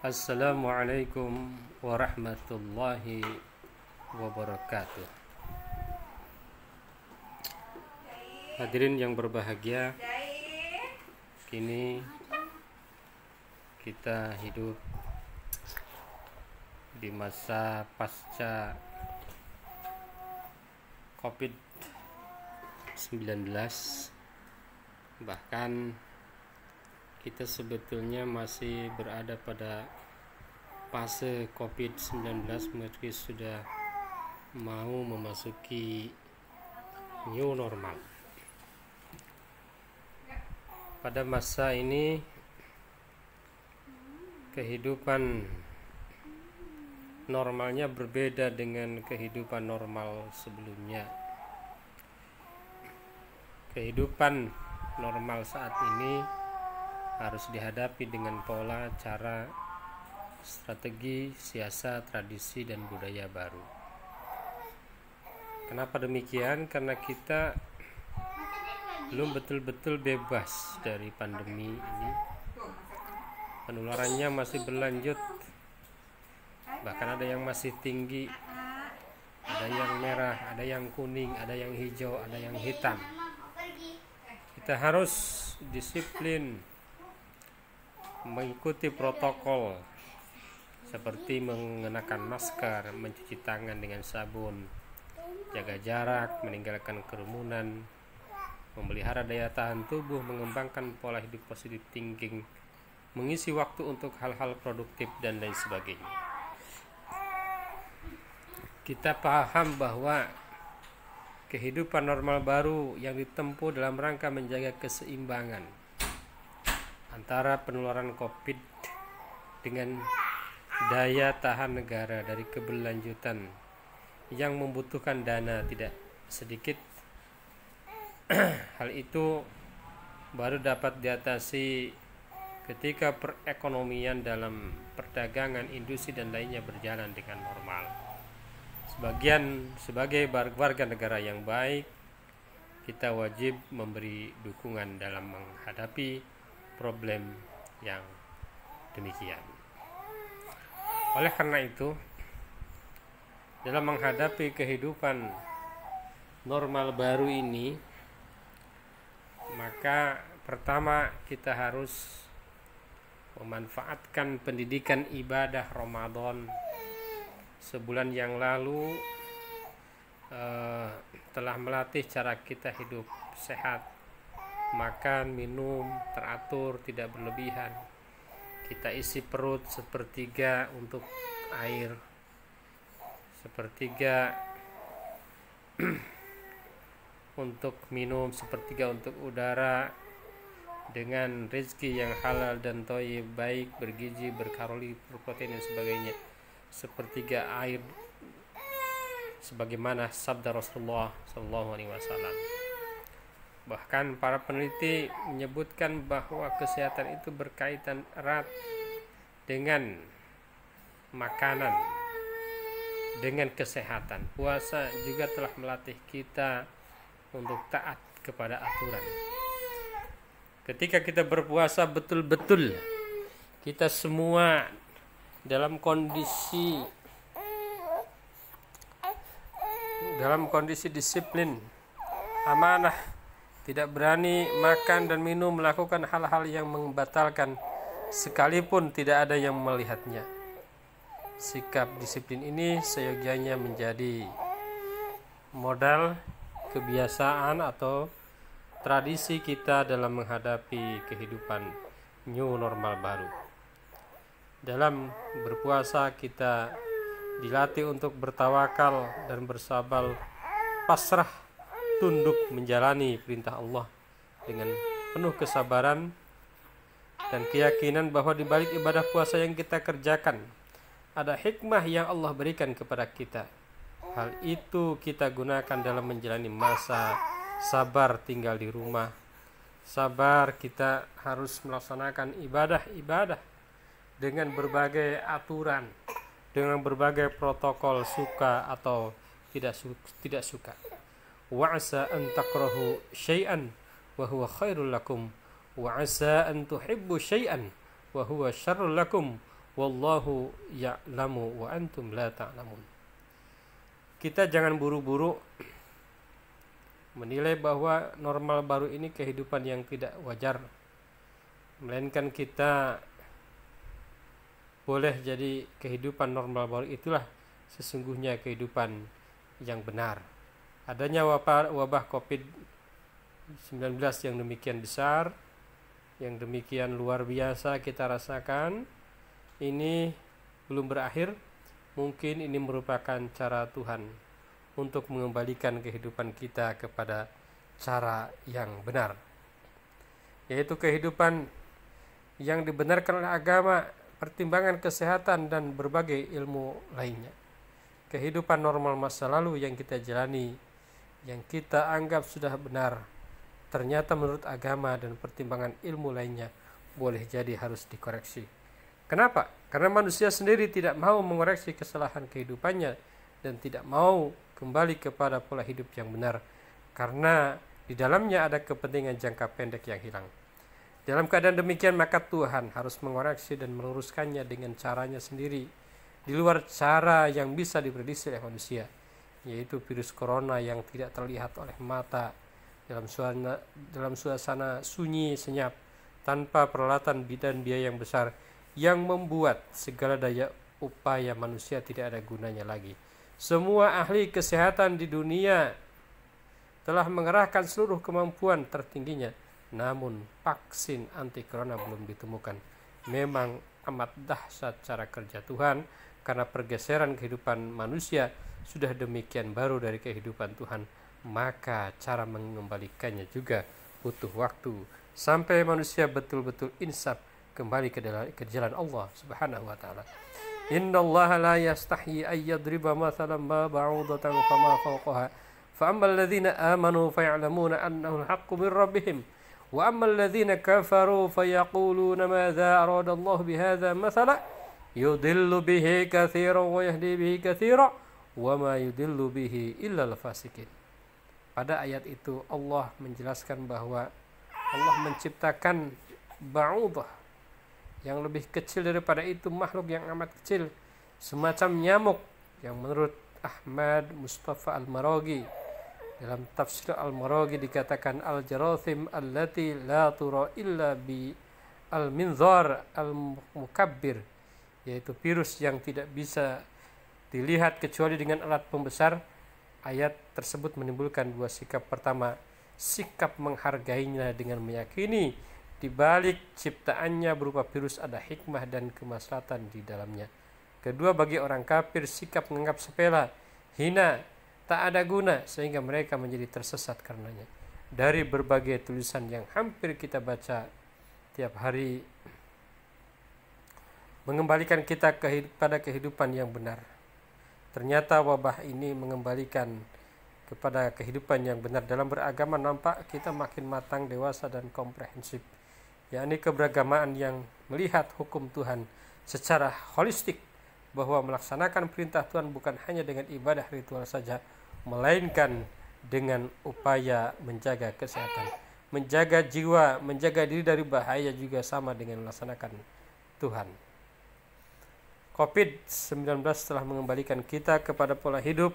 Assalamualaikum warahmatullahi wabarakatuh. Hadirin yang berbahagia, kini kita hidup di masa pasca COVID-19. Bahkan kita sebetulnya masih berada pada fase COVID-19 meski sudah mau memasuki new normal. Pada masa ini kehidupan normalnya berbeda dengan kehidupan normal sebelumnya. Kehidupan normal saat ini harus dihadapi dengan pola, cara, strategi, siasat, tradisi, dan budaya baru. Kenapa demikian? Karena kita belum betul-betul bebas dari pandemi ini. Penularannya masih berlanjut, bahkan ada yang masih tinggi, ada yang merah, ada yang kuning, ada yang hijau, ada yang hitam. Kita harus disiplin mengikuti protokol seperti mengenakan masker, mencuci tangan dengan sabun, jaga jarak, meninggalkan kerumunan, memelihara daya tahan tubuh, mengembangkan pola hidup positif thinking, mengisi waktu untuk hal-hal produktif, dan lain sebagainya. Kita paham bahwa kehidupan normal baru yang ditempuh dalam rangka menjaga keseimbangan antara penularan COVID dengan daya tahan negara dari keberlanjutan yang membutuhkan dana tidak sedikit. Hal itu baru dapat diatasi ketika perekonomian dalam perdagangan, industri, dan lainnya berjalan dengan normal. Sebagai warga negara yang baik, kita wajib memberi dukungan dalam menghadapi problem yang demikian. Oleh karena itu, dalam menghadapi kehidupan normal baru ini, maka pertama kita harus memanfaatkan pendidikan ibadah Ramadan. Sebulan yang lalu telah melatih cara kita hidup sehat, makan, minum teratur, tidak berlebihan. Kita isi perut sepertiga untuk air, sepertiga untuk minum, sepertiga untuk udara, dengan rezeki yang halal dan thayyib, baik, bergizi, berkalori, berprotein, dan sebagainya. Sepertiga air sebagaimana sabda Rasulullah SAW. Bahkan para peneliti menyebutkan bahwa kesehatan itu berkaitan erat dengan makanan, dengan kesehatan. Puasa juga telah melatih kita untuk taat kepada aturan. Ketika kita berpuasa betul-betul, kita semua dalam kondisi disiplin, amanah, tidak berani makan dan minum, melakukan hal-hal yang membatalkan sekalipun tidak ada yang melihatnya. Sikap disiplin ini seyogianya menjadi modal kebiasaan atau tradisi kita dalam menghadapi kehidupan new normal baru. Dalam berpuasa kita dilatih untuk bertawakal dan bersabar, pasrah, tunduk menjalani perintah Allah dengan penuh kesabaran dan keyakinan bahwa di balik ibadah puasa yang kita kerjakan ada hikmah yang Allah berikan kepada kita. Hal itu kita gunakan dalam menjalani masa sabar tinggal di rumah. Sabar kita harus melaksanakan ibadah-ibadah dengan berbagai aturan, dengan berbagai protokol, suka atau tidak suka. Wa asa an takrahu syai'an wa huwa khairul lakum wa asa an tuhibbu syai'an wa huwa syarrul lakum wallahu ya'lamu wa antum la ta'lamun. Kita jangan buru-buru menilai bahwa normal baru ini kehidupan yang tidak wajar, melainkan kita boleh jadi kehidupan normal baru itulah sesungguhnya kehidupan yang benar. Adanya wabah COVID-19 yang demikian besar, yang demikian luar biasa kita rasakan, ini belum berakhir. Mungkin ini merupakan cara Tuhan untuk mengembalikan kehidupan kita kepada cara yang benar, yaitu kehidupan yang dibenarkan oleh agama, pertimbangan kesehatan dan berbagai ilmu lainnya. Kehidupan normal masa lalu yang kita jalani, yang kita anggap sudah benar, ternyata menurut agama dan pertimbangan ilmu lainnya boleh jadi harus dikoreksi. Kenapa? Karena manusia sendiri tidak mau mengoreksi kesalahan kehidupannya dan tidak mau kembali kepada pola hidup yang benar, karena di dalamnya ada kepentingan jangka pendek yang hilang. Dalam keadaan demikian, maka Tuhan harus mengoreksi dan meluruskannya dengan caranya sendiri, di luar cara yang bisa diprediksi oleh manusia, yaitu virus corona yang tidak terlihat oleh mata, dalam suasana sunyi senyap, tanpa peralatan dan biaya yang besar, yang membuat segala daya upaya manusia tidak ada gunanya lagi. Semua ahli kesehatan di dunia telah mengerahkan seluruh kemampuan tertingginya, namun vaksin anti corona belum ditemukan. Memang amat dahsyat cara kerja Tuhan, karena pergeseran kehidupan manusia sudah demikian baru dari kehidupan Tuhan, maka cara mengembalikannya juga butuh waktu sampai manusia betul-betul insaf kembali ke jalan Allah Subhanahu wa taala. Innallaha la yastahi ay yadriba mathalan ma ba'udatan fama fawqaha fa ammal ladzina amanu faya'lamuna annahu al-haqqu min rabbihim wa ammal ladzina kafaru fayaquluna madza arada Allah bihadza mathala yudillu bihi katsiran wa yahdi bihi katsiran wa ma yudillu bihi illa al-fasiqin. Pada ayat itu Allah menjelaskan bahwa Allah menciptakan ba'udah yang lebih kecil daripada itu, makhluk yang amat kecil, semacam nyamuk, yang menurut Ahmad Mustafa Al-Maraghi dalam tafsir Al-Maraghi dikatakan al-jarathim allati la tura illa bi al-minzar al-mukabbir, yaitu virus yang tidak bisa dilihat kecuali dengan alat pembesar. Ayat tersebut menimbulkan dua sikap. Pertama, sikap menghargainya dengan meyakini di balik ciptaannya berupa virus ada hikmah dan kemaslahatan di dalamnya. Kedua, bagi orang kafir sikap menganggap sepele, hina, tak ada guna, sehingga mereka menjadi tersesat karenanya. Dari berbagai tulisan yang hampir kita baca tiap hari, mengembalikan kita kepada kehidupan yang benar. Ternyata wabah ini mengembalikan kepada kehidupan yang benar. Dalam beragama nampak kita makin matang, dewasa dan komprehensif, yakni keberagamaan yang melihat hukum Tuhan secara holistik, bahwa melaksanakan perintah Tuhan bukan hanya dengan ibadah ritual saja, melainkan dengan upaya menjaga kesehatan, menjaga jiwa, menjaga diri dari bahaya juga sama dengan melaksanakan Tuhan. COVID-19 telah mengembalikan kita kepada pola hidup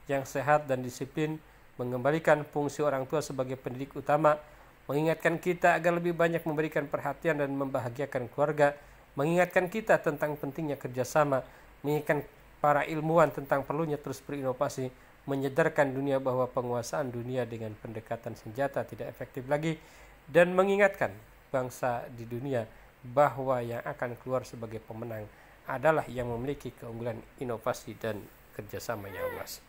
yang sehat dan disiplin, mengembalikan fungsi orang tua sebagai pendidik utama, mengingatkan kita agar lebih banyak memberikan perhatian dan membahagiakan keluarga, mengingatkan kita tentang pentingnya kerjasama, mengingatkan para ilmuwan tentang perlunya terus berinovasi, menyadarkan dunia bahwa penguasaan dunia dengan pendekatan senjata tidak efektif lagi, dan mengingatkan bangsa di dunia bahwa yang akan keluar sebagai pemenang adalah yang memiliki keunggulan inovasi dan kerjasama yang luas.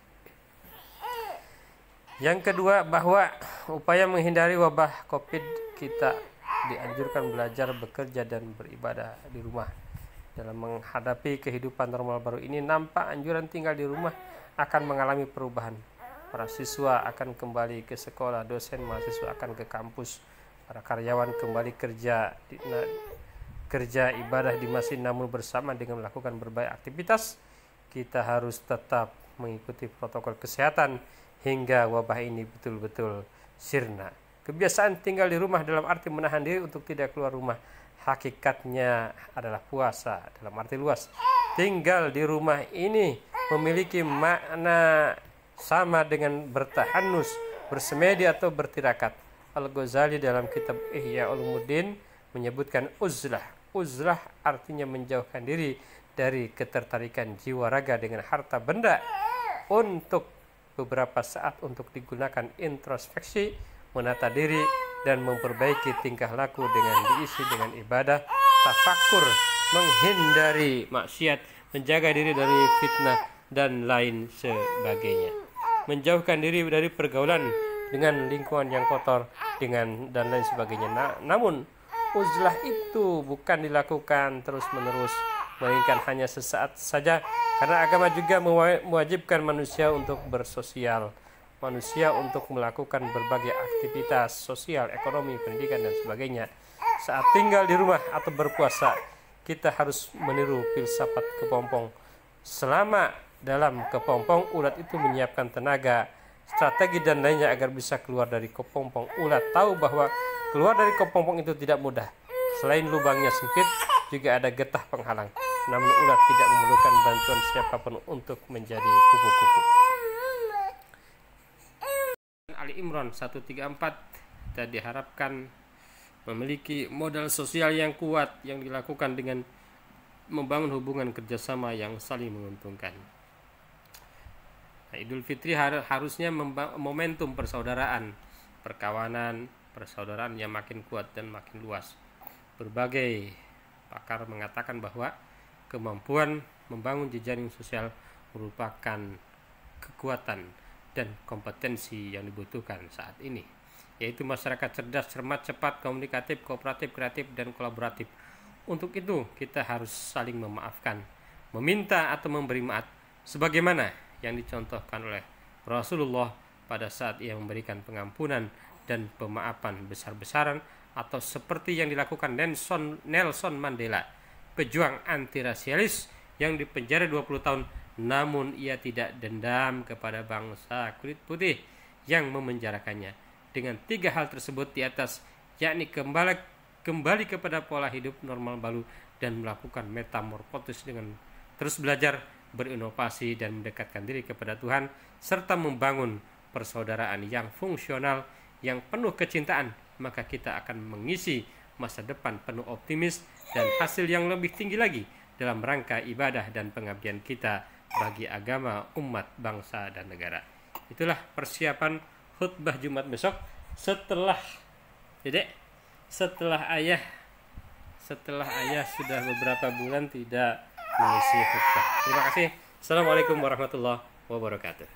Yang kedua, bahwa upaya menghindari wabah COVID, kita dianjurkan belajar, bekerja, dan beribadah di rumah. Dalam menghadapi kehidupan normal baru ini, nampak anjuran tinggal di rumah akan mengalami perubahan. Para siswa akan kembali ke sekolah, dosen mahasiswa akan ke kampus, para karyawan kembali kerja ibadah di masjid, namun bersama dengan melakukan berbagai aktivitas, kita harus tetap mengikuti protokol kesehatan hingga wabah ini betul-betul sirna. Kebiasaan tinggal di rumah dalam arti menahan diri untuk tidak keluar rumah hakikatnya adalah puasa dalam arti luas. Tinggal di rumah ini memiliki makna sama dengan bertahanus, bersemedi atau bertirakat. Al-Ghazali dalam kitab Ihya Ulumuddin menyebutkan uzlah. Uzlah artinya menjauhkan diri dari ketertarikan jiwa raga dengan harta benda untuk beberapa saat untuk digunakan introspeksi, menata diri dan memperbaiki tingkah laku dengan diisi dengan ibadah, tafakur, menghindari maksiat, menjaga diri dari fitnah dan lain sebagainya. Menjauhkan diri dari pergaulan dengan lingkungan yang kotor dengan dan lain sebagainya. Namun uzlah itu bukan dilakukan terus-menerus, melainkan hanya sesaat saja, karena agama juga mewajibkan manusia untuk bersosial, manusia untuk melakukan berbagai aktivitas sosial, ekonomi, pendidikan dan sebagainya. Saat tinggal di rumah atau berpuasa, kita harus meniru filsafat kepompong. Selama dalam kepompong, ulat itu menyiapkan tenaga, strategi dan lainnya agar bisa keluar dari kepompong. Ulat tahu bahwa keluar dari kepompong itu tidak mudah. Selain lubangnya sempit, juga ada getah penghalang. Namun ulat tidak memerlukan bantuan siapapun untuk menjadi kupu-kupu. Ali Imran 134, kita diharapkan memiliki modal sosial yang kuat yang dilakukan dengan membangun hubungan kerjasama yang saling menguntungkan. Nah, Idul Fitri harusnya momentum persaudaraan, perkawanan, persaudaraan yang makin kuat dan makin luas. Berbagai pakar mengatakan bahwa kemampuan membangun jejaring sosial merupakan kekuatan dan kompetensi yang dibutuhkan saat ini, yaitu masyarakat cerdas, cermat, cepat, komunikatif, kooperatif, kreatif, dan kolaboratif. Untuk itu kita harus saling memaafkan, meminta atau memberi maaf, sebagaimana yang dicontohkan oleh Rasulullah pada saat ia memberikan pengampunan dan pemaafan besar-besaran, atau seperti yang dilakukan Nelson Mandela, pejuang anti-rasialis yang dipenjara 20 tahun, namun ia tidak dendam kepada bangsa kulit putih yang memenjarakannya. Dengan 3 hal tersebut di atas, yakni kembali kepada pola hidup normal baru dan melakukan metamorfosis dengan terus belajar, berinovasi dan mendekatkan diri kepada Tuhan, serta membangun persaudaraan yang fungsional, yang penuh kecintaan, maka kita akan mengisi masa depan penuh optimis dan hasil yang lebih tinggi lagi dalam rangka ibadah dan pengabdian kita bagi agama, umat, bangsa, dan negara. Itulah persiapan khutbah Jumat besok setelah ayah sudah beberapa bulan tidak mengisi khutbah. Terima kasih. Assalamualaikum warahmatullahi wabarakatuh.